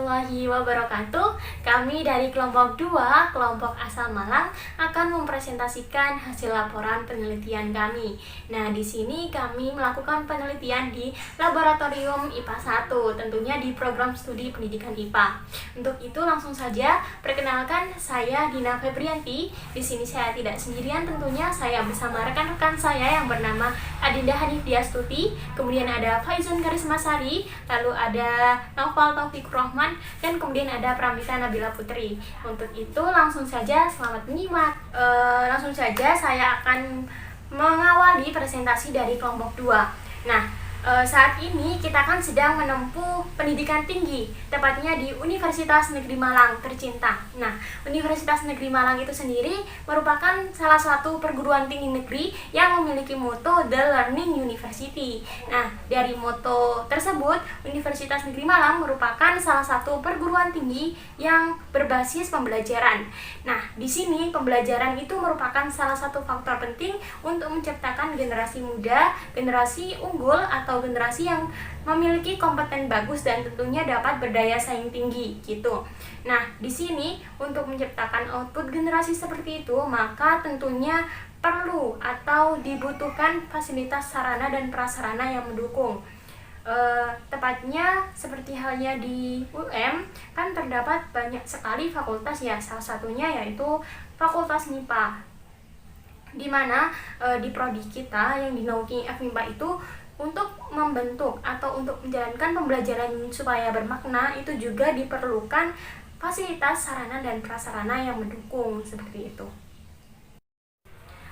warahmatullahi wabarakatuh. Kami dari kelompok 2, kelompok asal Malang, akan mempresentasikan hasil laporan penelitian kami. Nah, di sini kami melakukan penelitian di laboratorium IPA 1, tentunya di program studi pendidikan IPA. Untuk itu langsung saja perkenalkan, saya Dina Febrianti. Di sini saya tidak sendirian, tentunya saya bersama rekan-rekan saya yang bernama Adinda Hanifdiastuti, kemudian ada Faizun Karismasari, lalu ada Naufal Taufikur Rahman, dan kemudian ada Pramita Nabila Putri. Untuk itu langsung saja selamat menyimak. Langsung saja saya akan mengawali presentasi dari kelompok 2. Nah, saat ini kita kan sedang menempuh pendidikan tinggi, tepatnya di Universitas Negeri Malang tercinta. Nah, Universitas Negeri Malang itu sendiri merupakan salah satu perguruan tinggi negeri yang memiliki moto The Learning University. Nah, dari moto tersebut, Universitas Negeri Malang merupakan salah satu perguruan tinggi yang berbasis pembelajaran. Nah, di sini pembelajaran itu merupakan salah satu faktor penting untuk menciptakan generasi muda, generasi unggul atau generasi yang memiliki kompeten bagus dan tentunya dapat berdaya saing tinggi gitu. Nah, di sini untuk menciptakan output generasi seperti itu, maka tentunya perlu atau dibutuhkan fasilitas sarana dan prasarana yang mendukung. Tepatnya seperti halnya di UM kan terdapat banyak sekali fakultas ya, salah satunya yaitu Fakultas MIPA, di mana di prodi kita yang dinaungi FMIPA itu untuk membentuk atau untuk menjalankan pembelajaran supaya bermakna itu juga diperlukan fasilitas sarana dan prasarana yang mendukung seperti itu.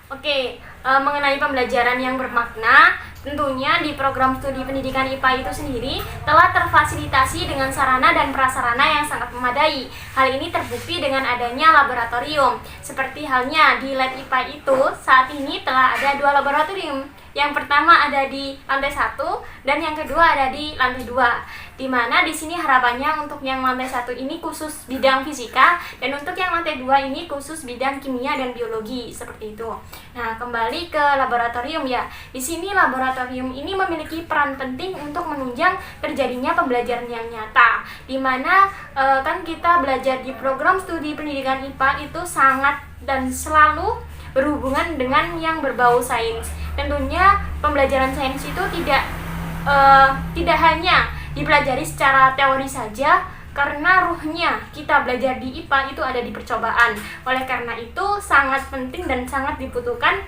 Oke, mengenai pembelajaran yang bermakna, tentunya di program studi pendidikan IPA itu sendiri telah terfasilitasi dengan sarana dan prasarana yang sangat memadai. Hal ini terbukti dengan adanya laboratorium. Seperti halnya di lab IPA itu, saat ini telah ada 2 laboratorium. Yang pertama ada di lantai 1 dan yang kedua ada di lantai 2. Di mana di sini harapannya untuk yang lantai 1 ini khusus bidang fisika dan untuk yang lantai 2 ini khusus bidang kimia dan biologi, seperti itu. Nah, kembali ke laboratorium ya. Di sini laboratorium ini memiliki peran penting untuk menunjang terjadinya pembelajaran yang nyata. Di mana kan kita belajar di program studi pendidikan IPA itu sangat dan selalu berhubungan dengan yang berbau sains. Tentunya pembelajaran sains itu tidak hanya dipelajari secara teori saja, karena ruhnya kita belajar di IPA itu ada di percobaan. Oleh karena itu sangat penting dan sangat dibutuhkan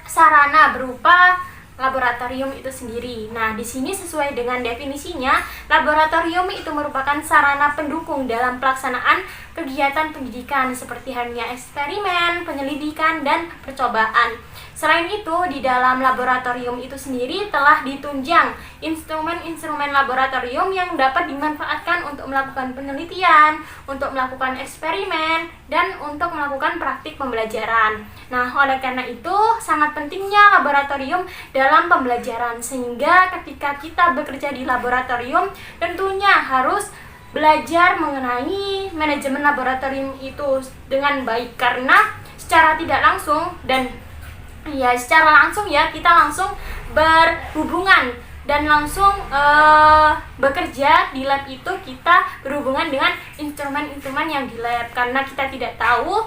sarana berupa laboratorium itu sendiri. Nah, di sini sesuai dengan definisinya, laboratorium itu merupakan sarana pendukung dalam pelaksanaan kegiatan pendidikan seperti halnya eksperimen, penyelidikan, dan percobaan. Selain itu, di dalam laboratorium itu sendiri telah ditunjang instrumen-instrumen laboratorium yang dapat dimanfaatkan untuk melakukan penelitian, untuk melakukan eksperimen, dan untuk melakukan praktik pembelajaran. Nah, oleh karena itu, sangat pentingnya laboratorium dalam pembelajaran, sehingga ketika kita bekerja di laboratorium, tentunya harus belajar mengenai manajemen laboratorium itu dengan baik, karena secara tidak langsung dan secara langsung ya, kita langsung berhubungan dan langsung bekerja di lab itu, kita berhubungan dengan instrumen-instrumen yang di lab, karena kita tidak tahu.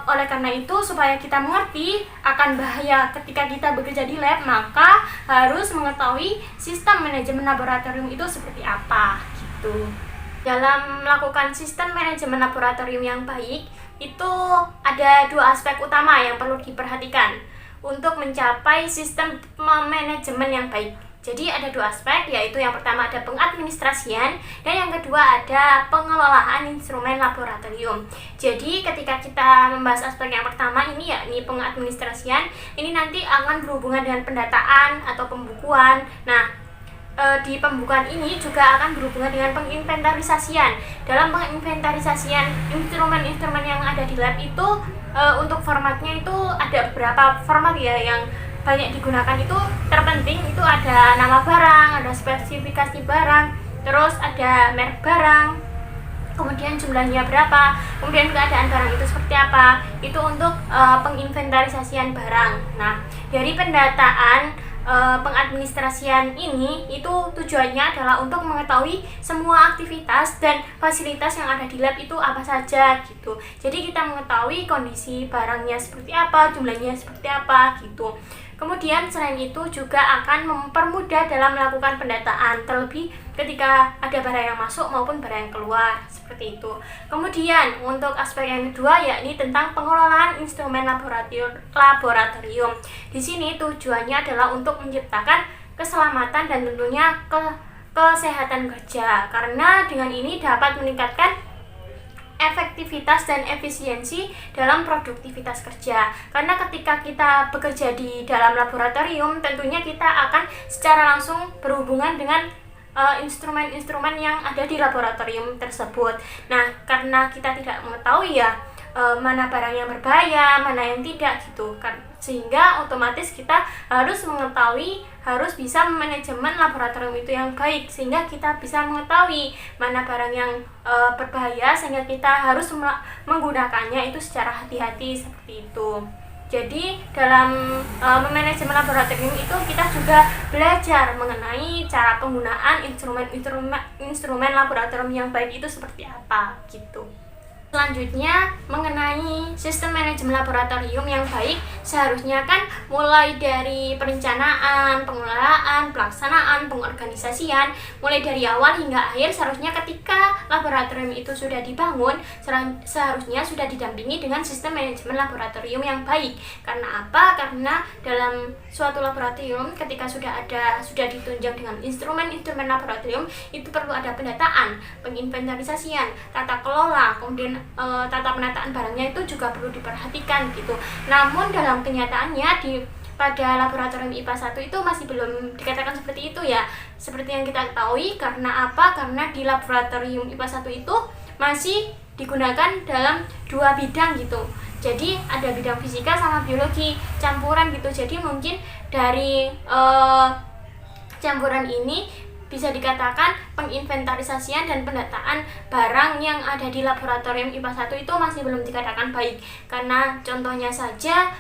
Oleh karena itu, supaya kita mengerti akan bahaya ketika kita bekerja di lab, maka harus mengetahui sistem manajemen laboratorium itu seperti apa gitu. Dalam melakukan sistem manajemen laboratorium yang baik, itu ada 2 aspek utama yang perlu diperhatikan untuk mencapai sistem manajemen yang baik. Jadi ada 2 aspek, yaitu yang pertama ada pengadministrasian dan yang kedua ada pengelolaan instrumen laboratorium. Jadi ketika kita membahas aspek yang pertama ini, yakni pengadministrasian, ini nanti akan berhubungan dengan pendataan atau pembukuan. Nah, di pembukuan ini juga akan berhubungan dengan penginventarisasian. Dalam penginventarisasian instrumen-instrumen yang ada di lab itu, untuk formatnya itu ada beberapa format ya yang banyak digunakan. Itu terpenting itu ada nama barang, ada spesifikasi barang, terus ada merek barang, kemudian jumlahnya berapa, kemudian keadaan barang itu seperti apa. Itu untuk penginventarisasian barang. Nah, dari pendataan pengadministrasian ini itu tujuannya adalah untuk mengetahui semua aktivitas dan fasilitas yang ada di lab itu apa saja gitu. Jadi kita mengetahui kondisi barangnya seperti apa, jumlahnya seperti apa gitu. Kemudian selain itu juga akan mempermudah dalam melakukan pendataan, terlebih ketika ada barang yang masuk maupun barang yang keluar, seperti itu. Kemudian untuk aspek yang kedua yakni tentang pengelolaan instrumen laboratorium. Di sini tujuannya adalah untuk menciptakan keselamatan dan tentunya kesehatan kerja, karena dengan ini dapat meningkatkan efektivitas dan efisiensi dalam produktivitas kerja. Karena ketika kita bekerja di dalam laboratorium, tentunya kita akan secara langsung berhubungan dengan instrumen-instrumen yang ada di laboratorium tersebut. Nah, karena kita tidak mengetahui ya mana barang yang berbahaya, mana yang tidak gitu kan, sehingga otomatis kita harus mengetahui, harus bisa manajemen laboratorium itu yang baik, sehingga kita bisa mengetahui mana barang yang berbahaya, sehingga kita harus menggunakannya itu secara hati-hati, seperti itu. Jadi dalam memanajemen laboratorium itu kita juga belajar mengenai cara penggunaan instrumen laboratorium yang baik itu seperti apa gitu. Selanjutnya mengenai sistem manajemen laboratorium yang baik, seharusnya kan mulai dari perencanaan, pengelolaan, pelaksanaan, pengorganisasian, mulai dari awal hingga akhir, seharusnya ketika laboratorium itu sudah dibangun, seharusnya sudah didampingi dengan sistem manajemen laboratorium yang baik. Karena apa? Karena dalam suatu laboratorium ketika sudah ditunjang dengan instrumen-instrumen laboratorium, itu perlu ada pendataan, penginventarisasian, tata kelola, kemudian tata penataan barangnya itu juga perlu diperhatikan gitu. Namun dalam kenyataannya pada laboratorium IPA 1 itu masih belum dikatakan seperti itu ya. Seperti yang kita ketahui, karena apa? Karena di laboratorium IPA 1 itu masih digunakan dalam 2 bidang gitu. Jadi ada bidang fisika sama biologi campuran gitu. Jadi mungkin dari campuran ini bisa dikatakan penginventarisasian dan pendataan barang yang ada di laboratorium IPA 1 itu masih belum dikatakan baik. Karena contohnya saja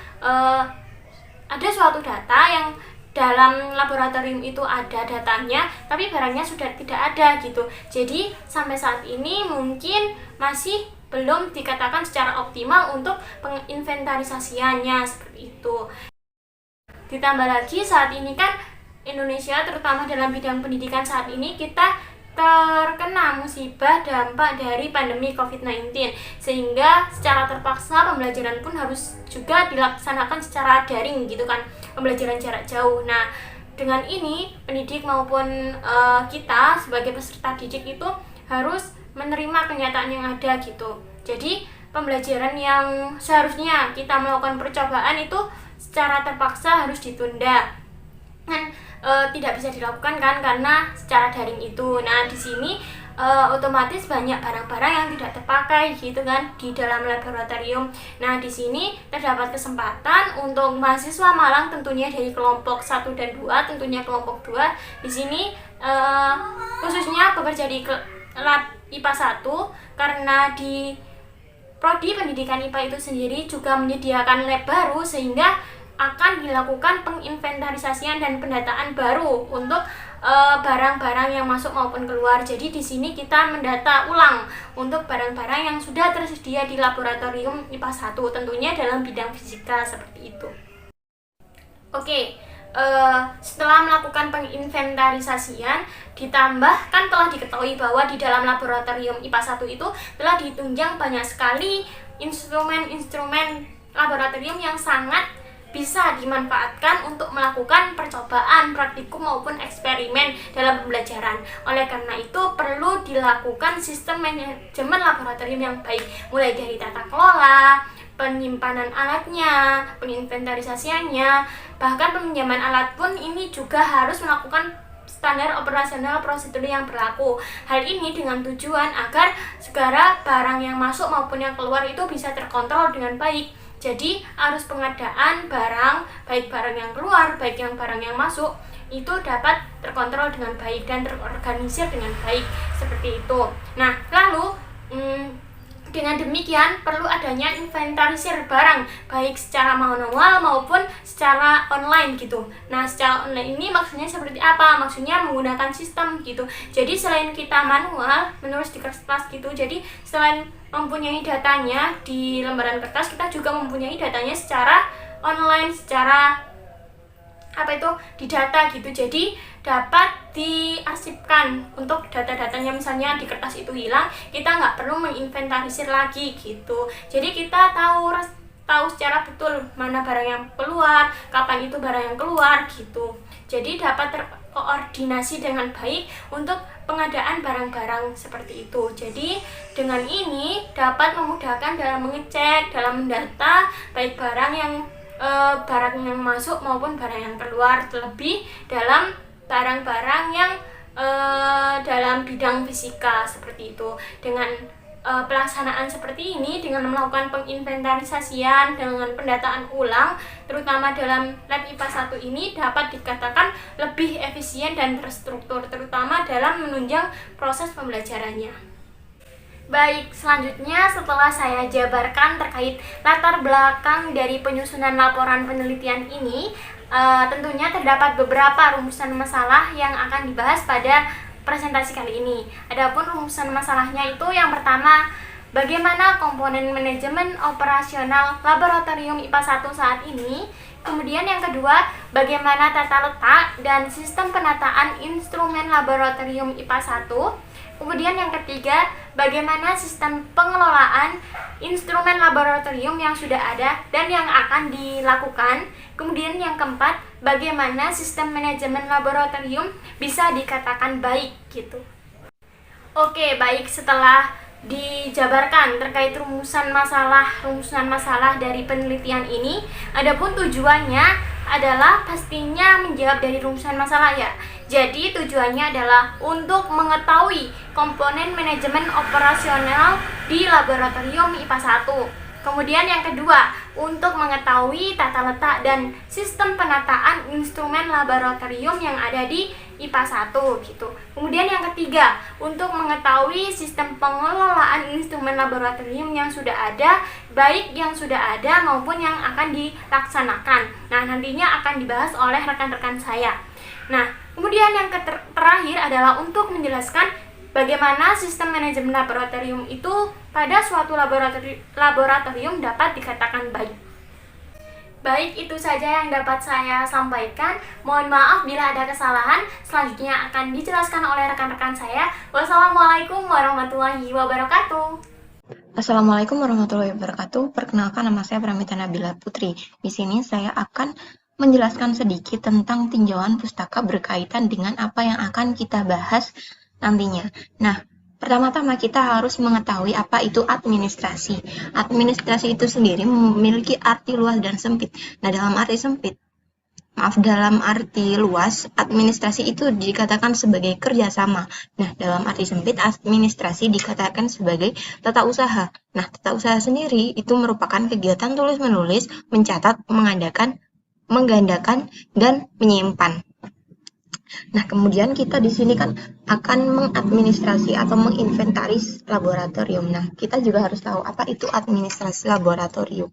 ada suatu data yang dalam laboratorium itu ada datanya, tapi barangnya sudah tidak ada gitu. Jadi sampai saat ini mungkin masih belum dikatakan secara optimal untuk penginventarisasiannya, seperti itu. Ditambah lagi saat ini kan Indonesia, terutama dalam bidang pendidikan saat ini, kita terkena musibah dampak dari pandemi COVID-19, sehingga secara terpaksa pembelajaran pun harus juga dilaksanakan secara daring gitu kan, pembelajaran jarak jauh. Nah, dengan ini pendidik maupun kita sebagai peserta didik itu harus menerima kenyataan yang ada gitu. Jadi pembelajaran yang seharusnya kita melakukan percobaan itu secara terpaksa harus ditunda. Kan tidak bisa dilakukan kan karena secara daring itu. Nah, di sini otomatis banyak barang-barang yang tidak terpakai gitu kan di dalam laboratorium. Nah, di sini terdapat kesempatan untuk mahasiswa Malang, tentunya dari kelompok 1 dan 2, tentunya kelompok 2 di sini khususnya bekerja di lab IPA 1, karena di Prodi Pendidikan IPA itu sendiri juga menyediakan lab baru, sehingga akan dilakukan penginventarisasian dan pendataan baru untuk barang-barang yang masuk maupun keluar. Jadi di sini kita mendata ulang untuk barang-barang yang sudah tersedia di laboratorium IPA 1, tentunya dalam bidang fisika, seperti itu. Oke, setelah melakukan penginventarisasian, ditambah kan telah diketahui bahwa di dalam laboratorium IPA 1 itu telah ditunjang banyak sekali instrumen-instrumen laboratorium yang sangat bisa dimanfaatkan untuk melakukan percobaan, praktikum maupun eksperimen dalam pembelajaran. Oleh karena itu perlu dilakukan sistem manajemen laboratorium yang baik, mulai dari tata kelola, penyimpanan alatnya, penginventarisasiannya, bahkan peminjaman alat pun ini juga harus melakukan standar operasional prosedur yang berlaku. Hal ini dengan tujuan agar segala barang yang masuk maupun yang keluar itu bisa terkontrol dengan baik. Jadi arus pengadaan barang, baik barang yang keluar, baik yang barang yang masuk, itu dapat terkontrol dengan baik dan terorganisir dengan baik, seperti itu. Nah, lalu Dengan demikian, perlu adanya inventarisir barang, baik secara manual maupun secara online gitu. Nah, secara online ini maksudnya seperti apa? Maksudnya menggunakan sistem gitu. Jadi, selain kita manual, menulis di kertas gitu, jadi selain mempunyai datanya di lembaran kertas, kita juga mempunyai datanya secara online, secara di data gitu. Jadi dapat diarsipkan untuk data-datanya, misalnya di kertas itu hilang, kita nggak perlu menginventarisir lagi gitu. Jadi kita tahu secara betul mana barang yang keluar, kapan itu barang yang keluar gitu. Jadi dapat terkoordinasi dengan baik untuk pengadaan barang-barang seperti itu. Jadi dengan ini dapat memudahkan dalam mengecek, dalam mendata baik barang yang masuk maupun barang yang keluar, terlebih dalam barang-barang yang dalam bidang fisika seperti itu. Dengan pelaksanaan seperti ini, dengan melakukan penginventarisasian dengan pendataan ulang, terutama dalam lab IPA 1 ini dapat dikatakan lebih efisien dan terstruktur, terutama dalam menunjang proses pembelajarannya. Baik, selanjutnya setelah saya jabarkan terkait latar belakang dari penyusunan laporan penelitian ini, tentunya terdapat beberapa rumusan masalah yang akan dibahas pada presentasi kali ini. Adapun rumusan masalahnya itu yang pertama, bagaimana komponen manajemen operasional laboratorium IPA 1 saat ini. Kemudian yang kedua, bagaimana tata letak dan sistem penataan instrumen laboratorium IPA 1. Kemudian yang ketiga, bagaimana sistem pengelolaan instrumen laboratorium yang sudah ada dan yang akan dilakukan. Kemudian yang keempat, bagaimana sistem manajemen laboratorium bisa dikatakan baik gitu. Oke, baik, setelah dijabarkan terkait rumusan masalah dari penelitian ini, adapun tujuannya adalah pastinya menjawab dari rumusan masalah ya. Jadi tujuannya adalah untuk mengetahui komponen manajemen operasional di laboratorium IPA 1. Kemudian yang kedua, untuk mengetahui tata letak dan sistem penataan instrumen laboratorium yang ada di IPA 1 gitu. Kemudian yang ketiga, untuk mengetahui sistem pengelolaan instrumen laboratorium yang sudah ada, baik yang sudah ada maupun yang akan dilaksanakan. Nah, nantinya akan dibahas oleh rekan-rekan saya. Nah, kemudian yang terakhir adalah untuk menjelaskan bagaimana sistem manajemen laboratorium itu pada suatu laboratorium dapat dikatakan baik. Baik, itu saja yang dapat saya sampaikan. Mohon maaf bila ada kesalahan. Selanjutnya akan dijelaskan oleh rekan-rekan saya. Wassalamualaikum warahmatullahi wabarakatuh. Assalamualaikum warahmatullahi wabarakatuh. Perkenalkan, nama saya Pramita Nabila Putri. Di sini saya akan menjelaskan sedikit tentang tinjauan pustaka berkaitan dengan apa yang akan kita bahas nantinya. Nah, pertama-tama kita harus mengetahui apa itu administrasi. Administrasi itu sendiri memiliki arti luas dan sempit. Nah, dalam arti luas, administrasi itu dikatakan sebagai kerjasama. Nah, dalam arti sempit, administrasi dikatakan sebagai tata usaha. Nah, tata usaha sendiri itu merupakan kegiatan tulis-menulis, mencatat, menggandakan, dan menyimpan. Nah, kemudian kita di sini kan akan mengadministrasi atau menginventaris laboratorium. Nah, kita juga harus tahu apa itu administrasi laboratorium.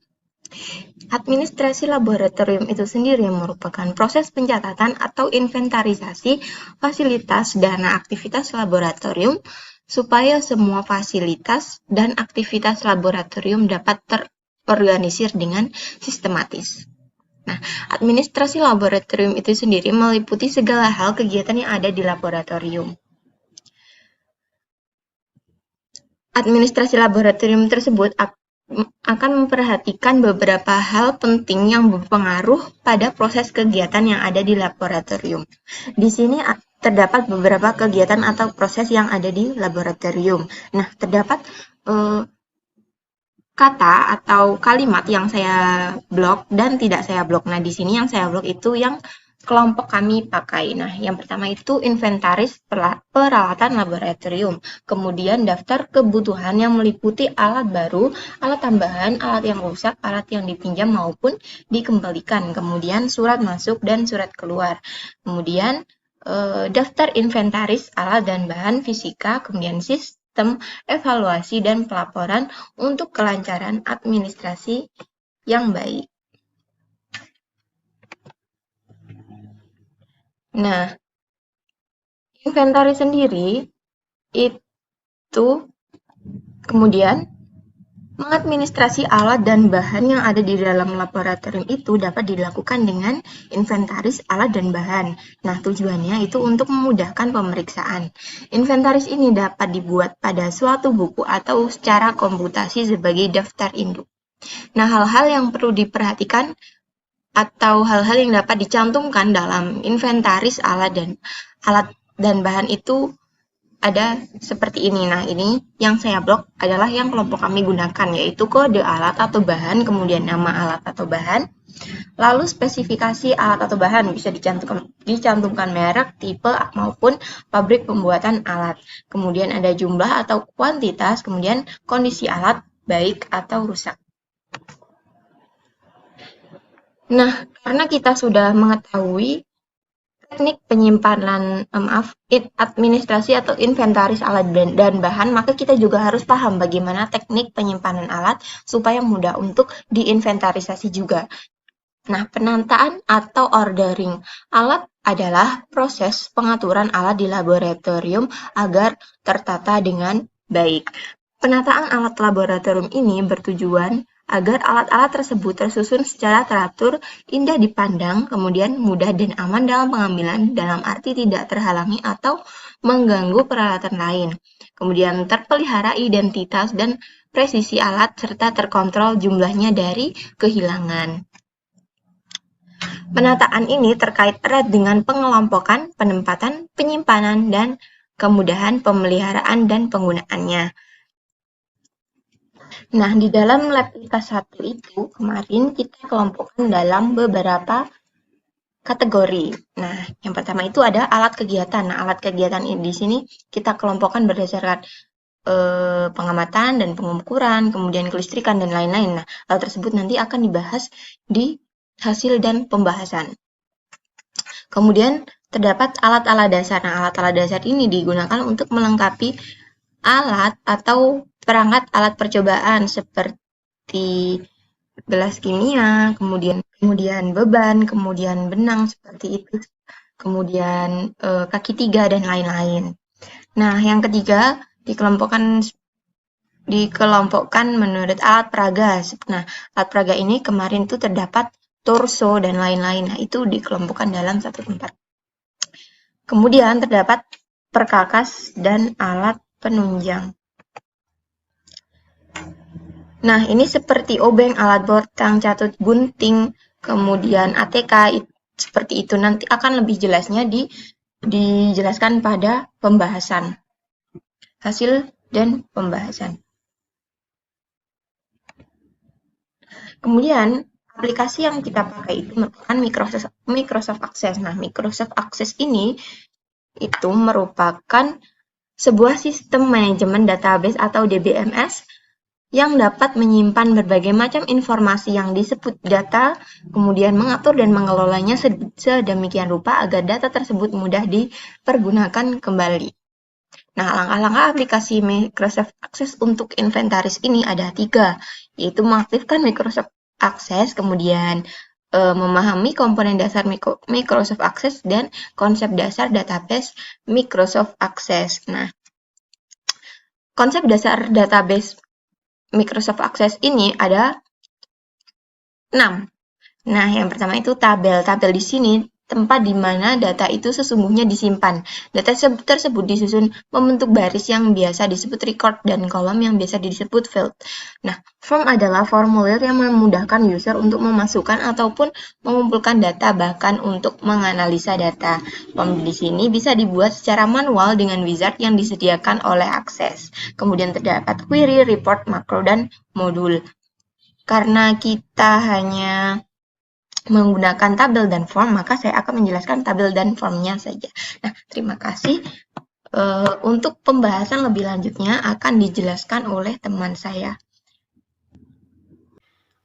Administrasi laboratorium itu sendiri merupakan proses pencatatan atau inventarisasi fasilitas dan aktivitas laboratorium supaya semua fasilitas dan aktivitas laboratorium dapat terorganisir dengan sistematis. Nah, administrasi laboratorium itu sendiri meliputi segala hal kegiatan yang ada di laboratorium. Administrasi laboratorium tersebut akan memperhatikan beberapa hal penting yang berpengaruh pada proses kegiatan yang ada di laboratorium. Di sini terdapat beberapa kegiatan atau proses yang ada di laboratorium. Nah, terdapat kata atau kalimat yang saya blok dan tidak saya blok. Nah, di sini yang saya blok itu yang kelompok kami pakai. Nah, yang pertama itu inventaris peralatan laboratorium. Kemudian daftar kebutuhan yang meliputi alat baru, alat tambahan, alat yang rusak, alat yang dipinjam maupun dikembalikan. Kemudian surat masuk dan surat keluar. Kemudian daftar inventaris alat dan bahan fisika, kemudian sistem evaluasi dan pelaporan untuk kelancaran administrasi yang baik. Nah, inventaris sendiri itu kemudian mengadministrasi alat dan bahan yang ada di dalam laboratorium itu dapat dilakukan dengan inventaris alat dan bahan. Nah, tujuannya itu untuk memudahkan pemeriksaan. Inventaris ini dapat dibuat pada suatu buku atau secara komputasi sebagai daftar induk. Nah, hal-hal yang perlu diperhatikan atau hal-hal yang dapat dicantumkan dalam inventaris alat dan bahan itu ada seperti ini. Nah, ini yang saya blok adalah yang kelompok kami gunakan, yaitu kode alat atau bahan, kemudian nama alat atau bahan, lalu spesifikasi alat atau bahan, bisa dicantumkan merek, tipe, maupun pabrik pembuatan alat. Kemudian ada jumlah atau kuantitas, kemudian kondisi alat, baik atau rusak. Nah, karena kita sudah mengetahui teknik penyimpanan, administrasi atau inventaris alat dan bahan, maka kita juga harus paham bagaimana teknik penyimpanan alat supaya mudah untuk diinventarisasi juga. Nah, penataan atau ordering alat adalah proses pengaturan alat di laboratorium agar tertata dengan baik. Penataan alat laboratorium ini bertujuan agar alat-alat tersebut tersusun secara teratur, indah dipandang, kemudian mudah dan aman dalam pengambilan, dalam arti tidak terhalangi atau mengganggu peralatan lain. Kemudian terpelihara identitas dan presisi alat serta terkontrol jumlahnya dari kehilangan. Penataan ini terkait erat dengan pengelompokan, penempatan, penyimpanan, dan kemudahan pemeliharaan dan penggunaannya. Nah, di dalam lab IKA 1 itu kemarin kita kelompokkan dalam beberapa kategori. Nah, yang pertama itu ada alat kegiatan. Nah, alat kegiatan ini di sini kita kelompokkan berdasarkan pengamatan dan pengukuran, kemudian kelistrikan dan lain-lain. Nah, hal tersebut nanti akan dibahas di hasil dan pembahasan. Kemudian terdapat alat-alat dasar. Nah, alat-alat dasar ini digunakan untuk melengkapi alat atau perangkat alat percobaan seperti gelas kimia, kemudian beban, kemudian benang seperti itu, kemudian kaki 3 dan lain-lain. Nah, yang ketiga dikelompokkan menurut alat peraga. Nah, alat peraga ini kemarin tuh terdapat torso dan lain-lain. Nah, itu dikelompokkan dalam satu tempat. Kemudian terdapat perkakas dan alat penunjang. Nah, ini seperti obeng, alat botang, catut gunting, kemudian ATK, seperti itu. Nanti akan lebih jelasnya dijelaskan pada pembahasan. Hasil dan pembahasan. Kemudian, aplikasi yang kita pakai itu merupakan Microsoft Access. Nah, Microsoft Access ini itu merupakan sebuah sistem manajemen database atau DBMS yang dapat menyimpan berbagai macam informasi yang disebut data, kemudian mengatur dan mengelolanya sedemikian rupa agar data tersebut mudah dipergunakan kembali. Nah, langkah-langkah aplikasi Microsoft Access untuk inventaris ini ada 3, yaitu mengaktifkan Microsoft Access, kemudian memahami komponen dasar Microsoft Access, dan konsep dasar database Microsoft Access. Nah, konsep dasar database Microsoft Access ini ada 6. Nah, yang pertama itu tabel. Tabel di sini tempat di mana data itu sesungguhnya disimpan. Data tersebut disusun membentuk baris yang biasa disebut record dan kolom yang biasa disebut field. Nah, form adalah formulir yang memudahkan user untuk memasukkan ataupun mengumpulkan data, bahkan untuk menganalisa data. Form di sini bisa dibuat secara manual dengan wizard yang disediakan oleh Access. Kemudian terdapat query, report, makro, dan modul. Karena kita hanya menggunakan tabel dan form, maka saya akan menjelaskan tabel dan formnya saja. Nah, terima kasih. Untuk pembahasan lebih lanjutnya akan dijelaskan oleh teman saya.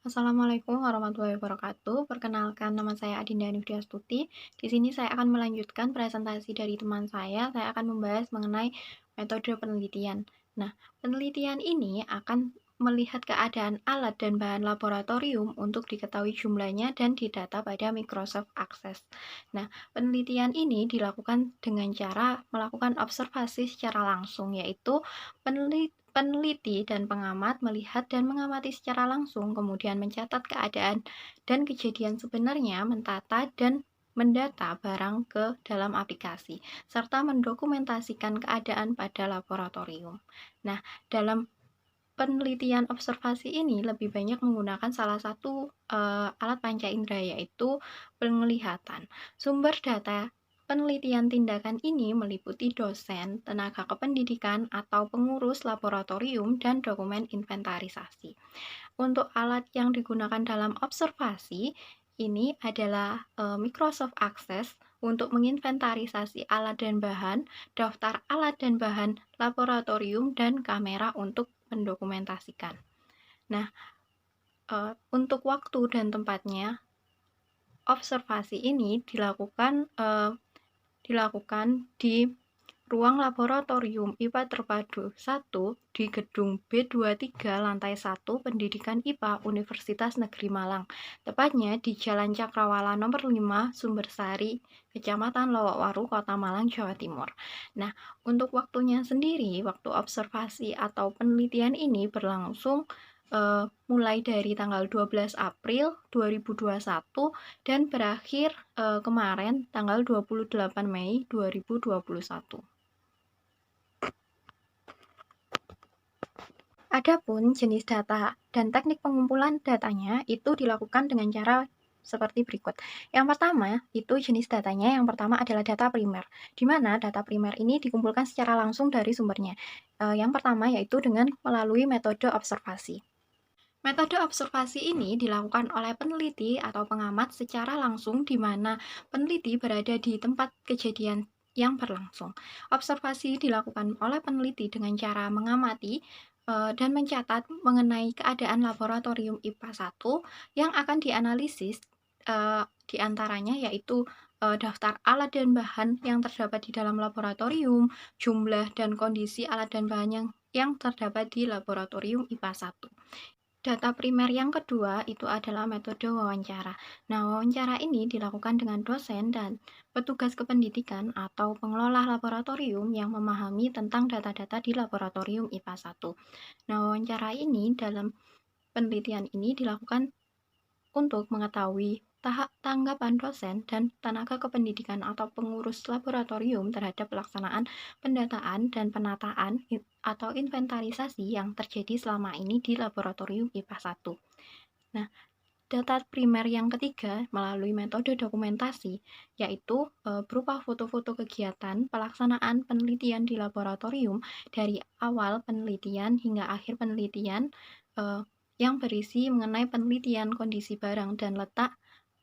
Assalamualaikum warahmatullahi wabarakatuh. Perkenalkan, nama saya Adinda Nurdiastuti. Di sini saya akan melanjutkan presentasi dari teman saya. Saya akan membahas mengenai metode penelitian. Nah, penelitian ini akan melihat keadaan alat dan bahan laboratorium untuk diketahui jumlahnya dan didata pada Microsoft Access. Nah, penelitian ini dilakukan dengan cara melakukan observasi secara langsung, yaitu peneliti dan pengamat melihat dan mengamati secara langsung, kemudian mencatat keadaan dan kejadian sebenarnya, mentata dan mendata barang ke dalam aplikasi, serta mendokumentasikan keadaan pada laboratorium. Nah, dalam penelitian observasi ini lebih banyak menggunakan salah satu alat panca indera, yaitu penglihatan. Sumber data penelitian tindakan ini meliputi dosen, tenaga kependidikan, atau pengurus laboratorium, dan dokumen inventarisasi. Untuk alat yang digunakan dalam observasi, ini adalah Microsoft Access untuk menginventarisasi alat dan bahan, daftar alat dan bahan laboratorium, dan kamera untuk mendokumentasikan. Nah, untuk waktu dan tempatnya, observasi ini dilakukan di ruang laboratorium IPA Terpadu 1 di gedung B23 lantai 1 Pendidikan IPA Universitas Negeri Malang, tepatnya di Jalan Cakrawala nomor 5, Sumbersari, Kecamatan Lowokwaru, Kota Malang, Jawa Timur. Nah, untuk waktunya sendiri, waktu observasi atau penelitian ini berlangsung mulai dari tanggal 12 April 2021 dan berakhir kemarin tanggal 28 Mei 2021. Adapun jenis data dan teknik pengumpulan datanya itu dilakukan dengan cara seperti berikut. Yang pertama, itu jenis datanya yang pertama adalah data primer, di mana data primer ini dikumpulkan secara langsung dari sumbernya. Yang pertama yaitu dengan melalui metode observasi. Metode observasi ini dilakukan oleh peneliti atau pengamat secara langsung, di mana peneliti berada di tempat kejadian yang berlangsung. Observasi dilakukan oleh peneliti dengan cara mengamati dan mencatat mengenai keadaan laboratorium IPA 1 yang akan dianalisis, diantaranya yaitu daftar alat dan bahan yang terdapat di dalam laboratorium, jumlah dan kondisi alat dan bahan yang terdapat di laboratorium IPA 1. Data primer yang kedua itu adalah metode wawancara. Nah, wawancara ini dilakukan dengan dosen dan petugas kependidikan atau pengelola laboratorium yang memahami tentang data-data di laboratorium IPA 1. Nah, wawancara ini dalam penelitian ini dilakukan untuk mengetahui tanggapan dosen dan tenaga kependidikan atau pengurus laboratorium terhadap pelaksanaan pendataan dan penataan atau inventarisasi yang terjadi selama ini di laboratorium IPA 1. Nah, data primer yang ketiga melalui metode dokumentasi, yaitu berupa foto-foto kegiatan pelaksanaan penelitian di laboratorium dari awal penelitian hingga akhir penelitian, yang berisi mengenai penelitian kondisi barang dan letak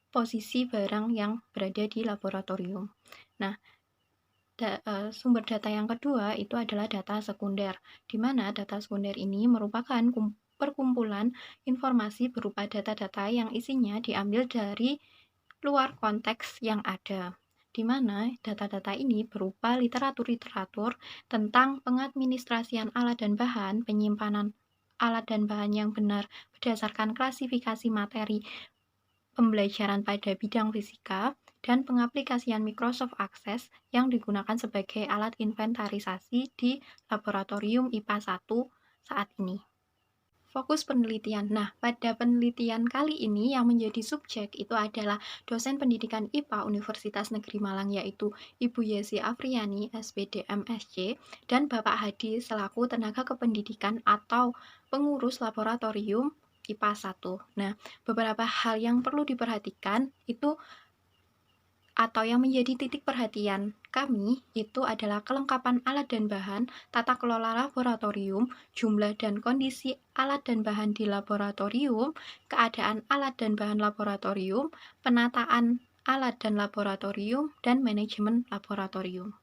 posisi barang yang berada di laboratorium. Nah, sumber data yang kedua itu adalah data sekunder, di mana data sekunder ini merupakan perkumpulan informasi berupa data-data yang isinya diambil dari luar konteks yang ada, di mana data-data ini berupa literatur-literatur tentang pengadministrasian alat dan bahan, penyimpanan alat dan bahan yang benar berdasarkan klasifikasi materi pembelajaran pada bidang fisika, dan pengaplikasian Microsoft Access yang digunakan sebagai alat inventarisasi di laboratorium IPA 1 saat ini. Fokus penelitian. Nah, pada penelitian kali ini yang menjadi subjek itu adalah dosen pendidikan IPA Universitas Negeri Malang, yaitu Ibu Yesi Afriani, SPD MSc, dan Bapak Hadi selaku tenaga kependidikan atau pengurus laboratorium IPA 1. Nah, beberapa hal yang perlu diperhatikan itu atau yang menjadi titik perhatian kami itu adalah kelengkapan alat dan bahan, tata kelola laboratorium, jumlah dan kondisi alat dan bahan di laboratorium, keadaan alat dan bahan laboratorium, penataan alat dan laboratorium, dan manajemen laboratorium.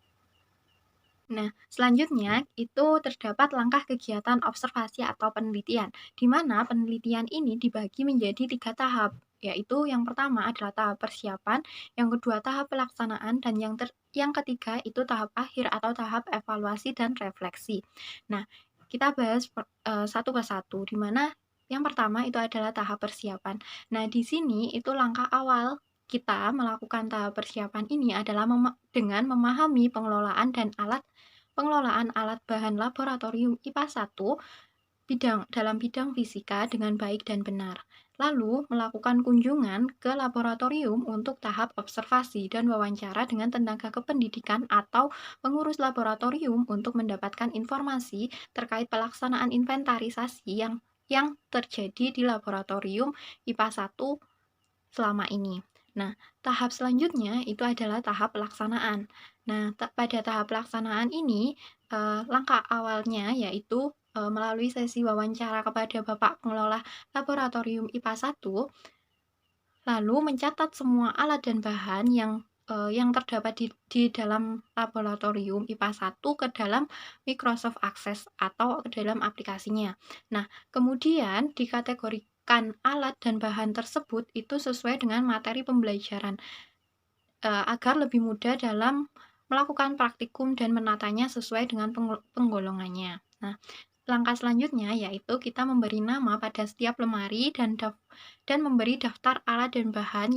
Nah, selanjutnya itu terdapat langkah kegiatan observasi atau penelitian, di mana penelitian ini dibagi menjadi 3 tahap, yaitu yang pertama adalah tahap persiapan, yang kedua tahap pelaksanaan, dan yang ketiga itu tahap akhir atau tahap evaluasi dan refleksi. Nah, kita bahas satu persatu, di mana yang pertama itu adalah tahap persiapan. Nah, di sini itu langkah awal kita melakukan tahap persiapan ini adalah dengan memahami pengelolaan alat bahan laboratorium IPA 1 dalam bidang fisika dengan baik dan benar. Lalu, melakukan kunjungan ke laboratorium untuk tahap observasi dan wawancara dengan tenaga kependidikan atau pengurus laboratorium untuk mendapatkan informasi terkait pelaksanaan inventarisasi yang terjadi di laboratorium IPA 1 selama ini. Nah, tahap selanjutnya itu adalah tahap pelaksanaan. Nah, pada tahap pelaksanaan ini, langkah awalnya yaitu melalui sesi wawancara kepada Bapak Pengelola Laboratorium IPA 1, lalu mencatat semua alat dan bahan yang terdapat di dalam laboratorium IPA 1 ke dalam Microsoft Access atau ke dalam aplikasinya. Nah, kemudian dikategorikan alat dan bahan tersebut itu sesuai dengan materi pembelajaran agar lebih mudah dalam melakukan praktikum dan menatanya sesuai dengan penggolongannya. Nah, langkah selanjutnya yaitu kita memberi nama pada setiap lemari dan memberi daftar alat dan bahan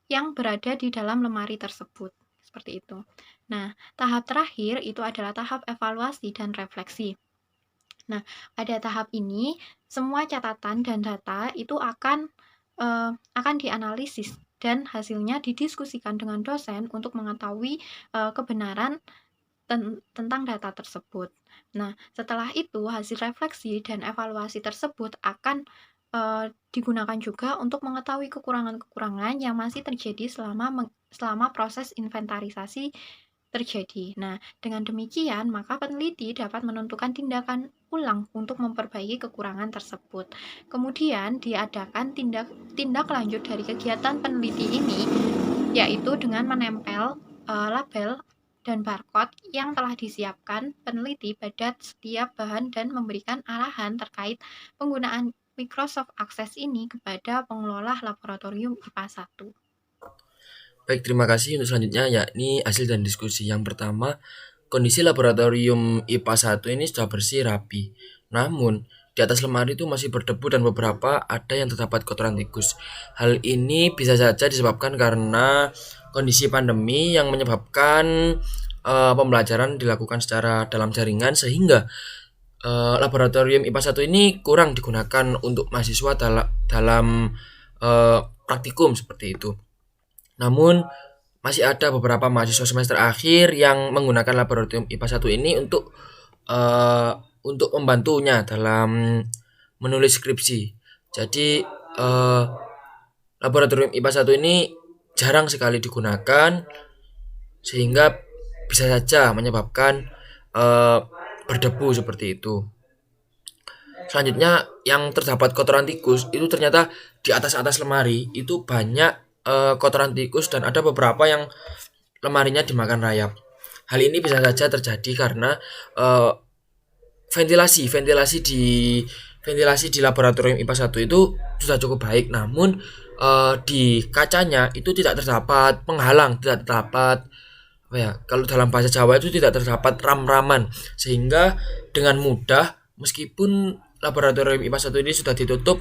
yang berada di dalam lemari tersebut. Seperti itu. Nah, tahap terakhir itu adalah tahap evaluasi dan refleksi. Nah, pada tahap ini semua catatan dan data itu akan dianalisis dan hasilnya didiskusikan dengan dosen untuk mengetahui kebenaran tentang data tersebut. Nah, setelah itu hasil refleksi dan evaluasi tersebut akan digunakan juga untuk mengetahui kekurangan-kekurangan yang masih terjadi selama proses inventarisasi terjadi. Nah, dengan demikian, maka peneliti dapat menentukan tindakan ulang untuk memperbaiki kekurangan tersebut. Kemudian, diadakan tindak lanjut dari kegiatan peneliti ini, yaitu dengan menempel label dan barcode yang telah disiapkan peneliti pada setiap bahan dan memberikan arahan terkait penggunaan Microsoft Access ini kepada pengelola laboratorium IPA 1. Baik, terima kasih untuk selanjutnya yakni hasil dan diskusi. Yang pertama, kondisi laboratorium IPA 1 ini sudah bersih rapi. Namun, di atas lemari itu masih berdebu dan beberapa ada yang terdapat kotoran tikus. Hal ini bisa saja disebabkan karena kondisi pandemi yang menyebabkan pembelajaran dilakukan secara dalam jaringan sehingga laboratorium IPA 1 ini kurang digunakan untuk mahasiswa dalam praktikum seperti itu. Namun masih ada beberapa mahasiswa semester akhir yang menggunakan laboratorium IPA 1 ini untuk membantunya dalam menulis skripsi. Jadi laboratorium IPA 1 ini jarang sekali digunakan sehingga bisa saja menyebabkan berdebu seperti itu. Selanjutnya, yang terdapat kotoran tikus itu ternyata di atas lemari itu banyak kotoran tikus dan ada beberapa yang lemarinya dimakan rayap. Hal ini bisa saja terjadi karena ventilasi di laboratorium IPA 1 itu sudah cukup baik, namun di kacanya itu tidak terdapat penghalang, tidak terdapat kalau dalam bahasa Jawa itu tidak terdapat ram-raman, sehingga dengan mudah meskipun laboratorium IPA 1 ini sudah ditutup,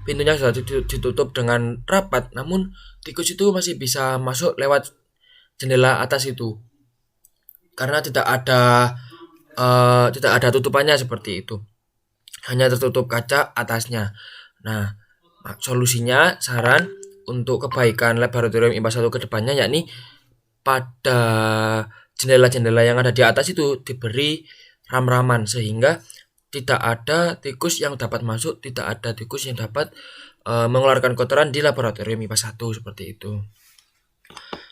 pintunya sudah ditutup dengan rapat, namun tikus itu masih bisa masuk lewat jendela atas itu karena tidak ada tutupannya seperti itu, hanya tertutup kaca atasnya. Nah, solusinya, saran untuk kebaikan laboratorium IPA 1 ke depannya yakni pada jendela-jendela yang ada di atas itu diberi ram-raman sehingga tidak ada tikus yang dapat masuk, tidak ada tikus yang dapat mengeluarkan kotoran di laboratorium IPA 1 seperti itu.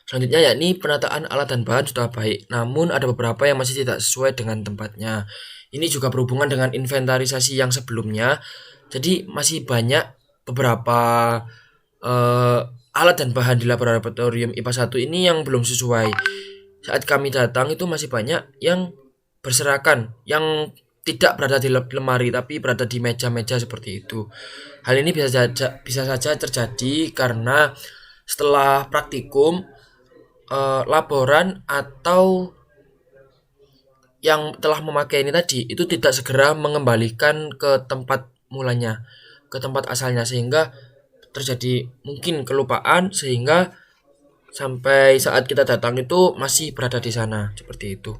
Selanjutnya yakni penataan alat dan bahan sudah baik, namun ada beberapa yang masih tidak sesuai dengan tempatnya. Ini juga berhubungan dengan inventarisasi yang sebelumnya. Jadi masih banyak beberapa alat dan bahan di laboratorium IPA 1 ini yang belum sesuai. Saat kami datang itu masih banyak yang berserakan, yang tidak berada di lemari tapi berada di meja-meja seperti itu. Hal ini bisa saja terjadi karena setelah praktikum, laporan atau yang telah memakai ini tadi itu tidak segera mengembalikan ke tempat mulanya, ke tempat asalnya, sehingga terjadi mungkin kelupaan sehingga sampai saat kita datang itu masih berada di sana, seperti itu.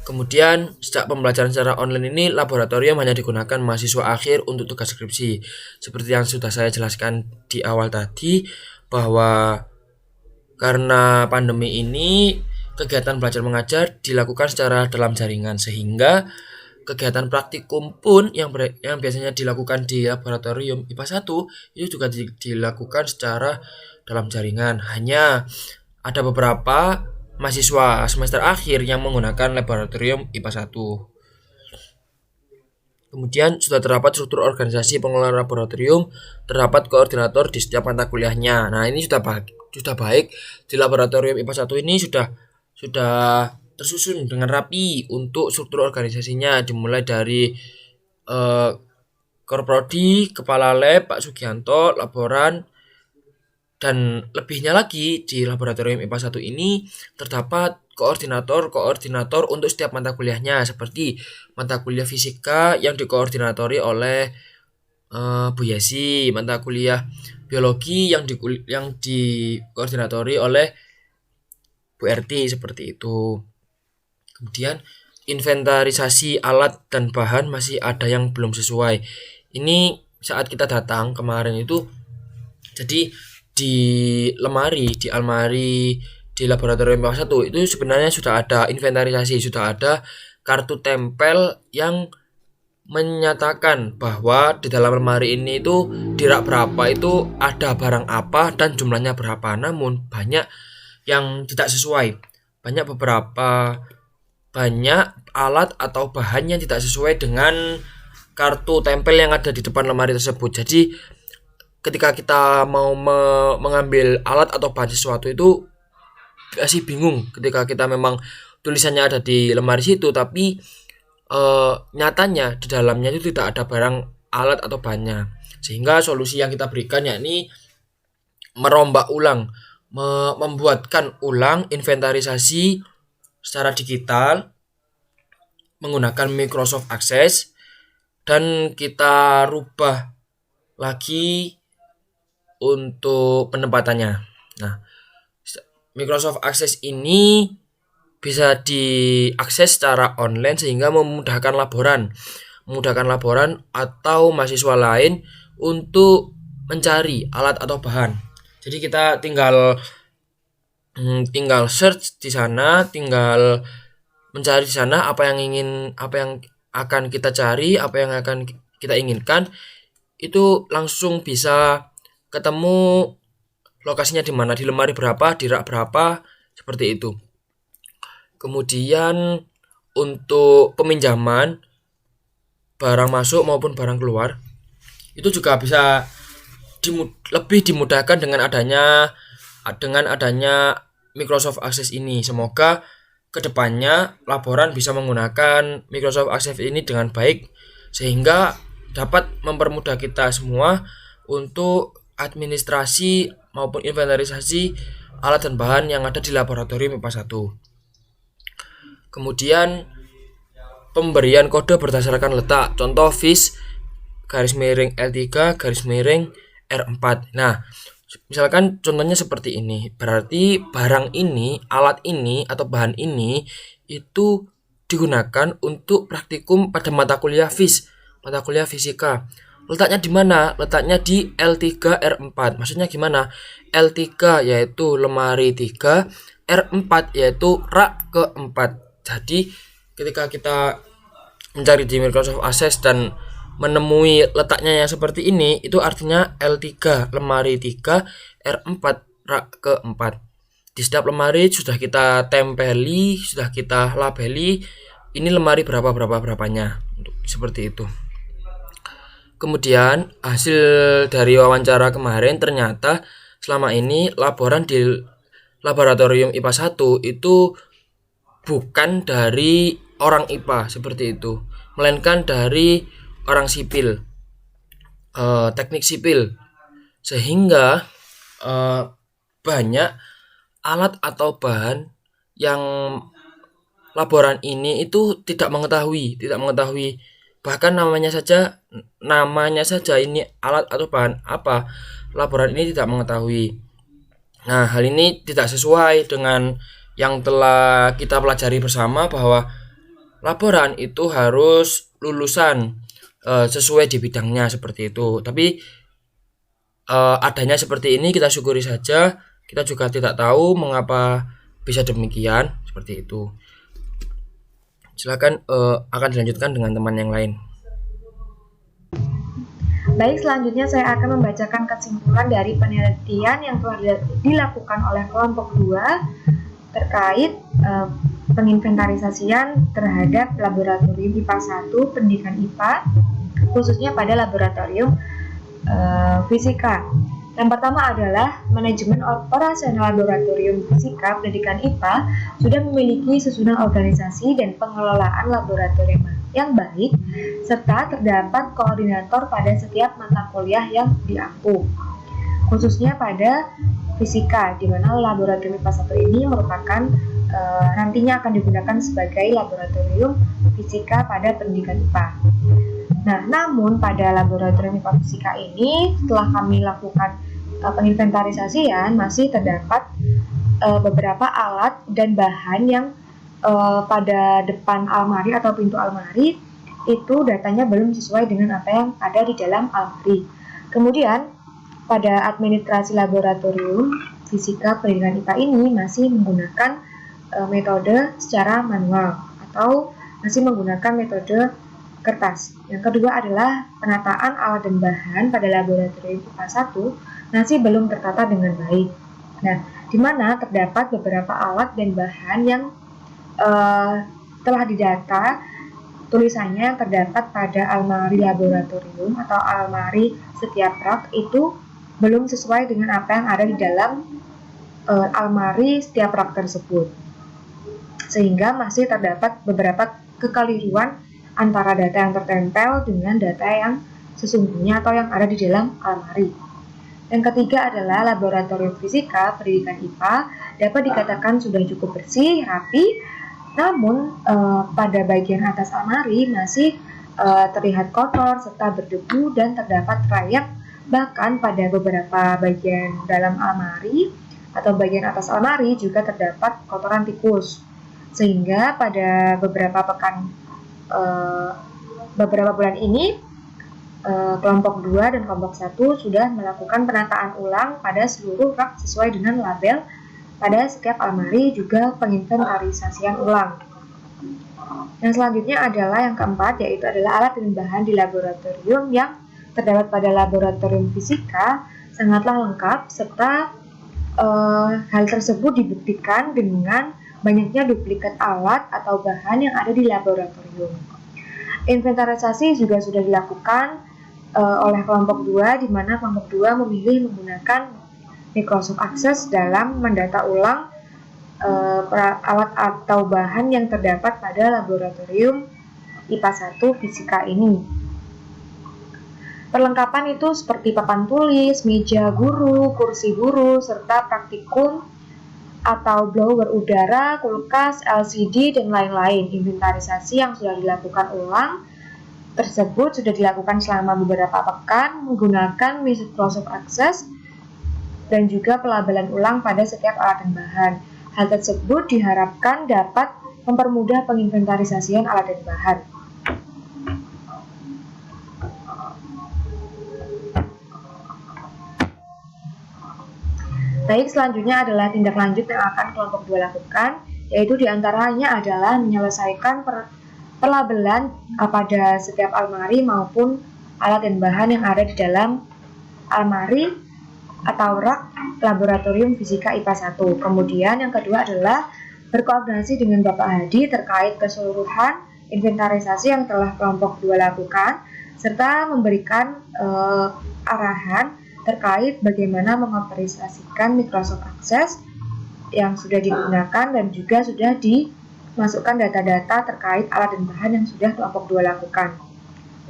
Kemudian sejak pembelajaran secara online ini, laboratorium hanya digunakan mahasiswa akhir untuk tugas skripsi. Seperti yang sudah saya jelaskan di awal tadi, bahwa karena pandemi ini kegiatan belajar mengajar dilakukan secara dalam jaringan, sehingga kegiatan praktikum pun yang biasanya dilakukan di laboratorium IPA 1 itu juga dilakukan secara dalam jaringan. Hanya ada beberapa mahasiswa semester akhir yang menggunakan laboratorium IPA 1. Kemudian sudah terdapat struktur organisasi pengelola laboratorium, terdapat koordinator di setiap mata kuliahnya. Nah, ini sudah baik. Di laboratorium IPA 1 ini sudah tersusun dengan rapi untuk struktur organisasinya, dimulai dari Korprodi, Kepala Lab Pak Sugianto, laboran, dan lebihnya lagi di laboratorium IPA 1 ini terdapat koordinator untuk setiap mata kuliahnya, seperti mata kuliah fisika yang dikoordinatori oleh Bu Yesi, mata kuliah biologi yang dikoordinatori oleh Bu Erti, seperti itu. Kemudian inventarisasi alat dan bahan masih ada yang belum sesuai. Ini saat kita datang kemarin itu, jadi di almari di laboratorium IPA 1 itu sebenarnya sudah ada inventarisasi, sudah ada kartu tempel yang menyatakan bahwa di dalam lemari ini itu di rak berapa itu ada barang apa dan jumlahnya berapa. Namun banyak yang tidak sesuai. Banyak alat atau bahan yang tidak sesuai dengan kartu tempel yang ada di depan lemari tersebut. Jadi ketika kita mau mengambil alat atau bahan sesuatu itu masih bingung ketika kita memang tulisannya ada di lemari situ, tapi nyatanya di dalamnya itu tidak ada barang alat atau bahannya. Sehingga solusi yang kita berikan yakni merombak ulang, membuatkan ulang inventarisasi secara digital menggunakan Microsoft Access, dan kita rubah lagi untuk penempatannya. Nah, Microsoft Access ini bisa diakses secara online sehingga memudahkan laboran atau mahasiswa lain untuk mencari alat atau bahan. Jadi kita tinggal search di sana, tinggal mencari di sana apa yang akan kita cari, apa yang akan kita inginkan, itu langsung bisa ketemu lokasinya di mana, di lemari berapa, di rak berapa, seperti itu. Kemudian untuk peminjaman barang masuk maupun barang keluar itu juga bisa lebih dimudahkan dengan adanya Microsoft Access ini. Semoga kedepannya laboran bisa menggunakan Microsoft Access ini dengan baik, sehingga dapat mempermudah kita semua untuk administrasi maupun inventarisasi alat dan bahan yang ada di laboratorium IPA 1. Kemudian pemberian kode berdasarkan letak, contoh FIS _L3 _R4. Nah, misalkan contohnya seperti ini, berarti barang ini, alat ini atau bahan ini itu digunakan untuk praktikum pada mata kuliah FIS, mata kuliah fisika. Letaknya di mana? Letaknya di L3 R4. Maksudnya gimana? L3 yaitu lemari 3, R4 yaitu rak keempat. Jadi ketika kita mencari di Microsoft Access dan menemui letaknya yang seperti ini, itu artinya L3 lemari 3, R4 rak keempat. Di setiap lemari sudah kita tempeli, sudah kita labeli ini lemari berapanya, seperti itu. Kemudian hasil dari wawancara kemarin, ternyata selama ini laboran di laboratorium IPA 1 itu bukan dari orang IPA seperti itu, melainkan dari orang sipil, teknik sipil, sehingga banyak alat atau bahan yang laboran ini itu tidak mengetahui bahkan namanya saja ini alat atau bahan apa, laboran ini tidak mengetahui. Nah, hal ini tidak sesuai dengan yang telah kita pelajari bersama bahwa laboran itu harus lulusan sesuai di bidangnya seperti itu. Tapi adanya seperti ini kita syukuri saja. Kita juga tidak tahu mengapa bisa demikian seperti itu. Silakan akan dilanjutkan dengan teman yang lain. Baik, selanjutnya saya akan membacakan kesimpulan dari penelitian yang telah dilakukan oleh kelompok 2 terkait penginventarisasian terhadap laboratorium IPA 1 pendidikan IPA, khususnya pada laboratorium fisika. Yang pertama adalah manajemen operasional laboratorium fisika pendidikan IPA sudah memiliki susunan organisasi dan pengelolaan laboratorium yang baik, serta terdapat koordinator pada setiap mata kuliah yang diampu, khususnya pada fisika, di mana laboratorium IPA 1 ini merupakan nantinya akan digunakan sebagai laboratorium fisika pada pendidikan IPA. Nah, namun pada laboratorium IPA fisika ini, setelah kami lakukan penginventarisasian, masih terdapat beberapa alat dan bahan yang pada depan almari atau pintu almari itu datanya belum sesuai dengan apa yang ada di dalam almari. Kemudian pada administrasi laboratorium fisika pendidikan IPA ini masih menggunakan metode secara manual atau masih menggunakan metode kertas. Yang kedua adalah penataan alat dan bahan pada laboratorium IPA 1 masih belum tertata dengan baik. Nah, di mana terdapat beberapa alat dan bahan yang telah didata tulisannya terdapat pada almari laboratorium atau almari setiap rak itu belum sesuai dengan apa yang ada di dalam almari setiap rak tersebut, sehingga masih terdapat beberapa kekeliruan antara data yang tertempel dengan data yang sesungguhnya atau yang ada di dalam almari. Yang ketiga adalah laboratorium fisika pendidikan IPA dapat dikatakan sudah cukup bersih, rapi, namun pada bagian atas almari masih terlihat kotor serta berdebu dan terdapat rayap, bahkan pada beberapa bagian dalam almari atau bagian atas almari juga terdapat kotoran tikus. Sehingga pada beberapa bulan ini kelompok 2 dan kelompok 1 sudah melakukan penataan ulang pada seluruh rak sesuai dengan label pada setiap almari, juga penginventarisasian ulang. Yang selanjutnya adalah yang keempat, yaitu adalah alat dan bahan di laboratorium yang terdapat pada laboratorium fisika sangatlah lengkap, serta hal tersebut dibuktikan dengan banyaknya duplikat alat atau bahan yang ada di laboratorium. Inventarisasi juga sudah dilakukan oleh kelompok 2, di mana kelompok 2 memilih menggunakan Microsoft Access dalam mendata ulang alat atau bahan yang terdapat pada laboratorium IPA 1 fisika ini. Perlengkapan itu seperti papan tulis, meja guru, kursi guru, serta praktikum atau blower udara, kulkas, LCD, dan lain-lain. Inventarisasi yang sudah dilakukan ulang tersebut sudah dilakukan selama beberapa pekan menggunakan Microsoft Access dan juga pelabelan ulang pada setiap alat dan bahan. Hal tersebut diharapkan dapat mempermudah penginventarisasian alat dan bahan. Baik, selanjutnya adalah tindak lanjut yang akan kelompok 2 lakukan, yaitu diantaranya adalah menyelesaikan pelabelan pada setiap almari maupun alat dan bahan yang ada di dalam almari atau rak laboratorium fisika IPA 1. Kemudian yang kedua adalah berkoordinasi dengan Bapak Hadi terkait keseluruhan inventarisasi yang telah kelompok 2 lakukan, serta memberikan arahan terkait bagaimana mengoperasikan Microsoft Access yang sudah digunakan dan juga sudah dimasukkan data-data terkait alat dan bahan yang sudah kelompok 2 lakukan.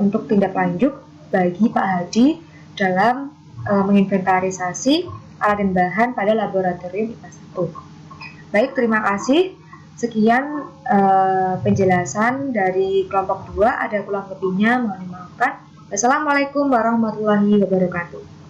Untuk tindak lanjut bagi Pak Hadi dalam menginventarisasi alat dan bahan pada laboratorium IPA 1. Baik, terima kasih. Sekian penjelasan dari kelompok 2, ada kurang lebihnya mohon dimaafkan. Wassalamualaikum warahmatullahi wabarakatuh.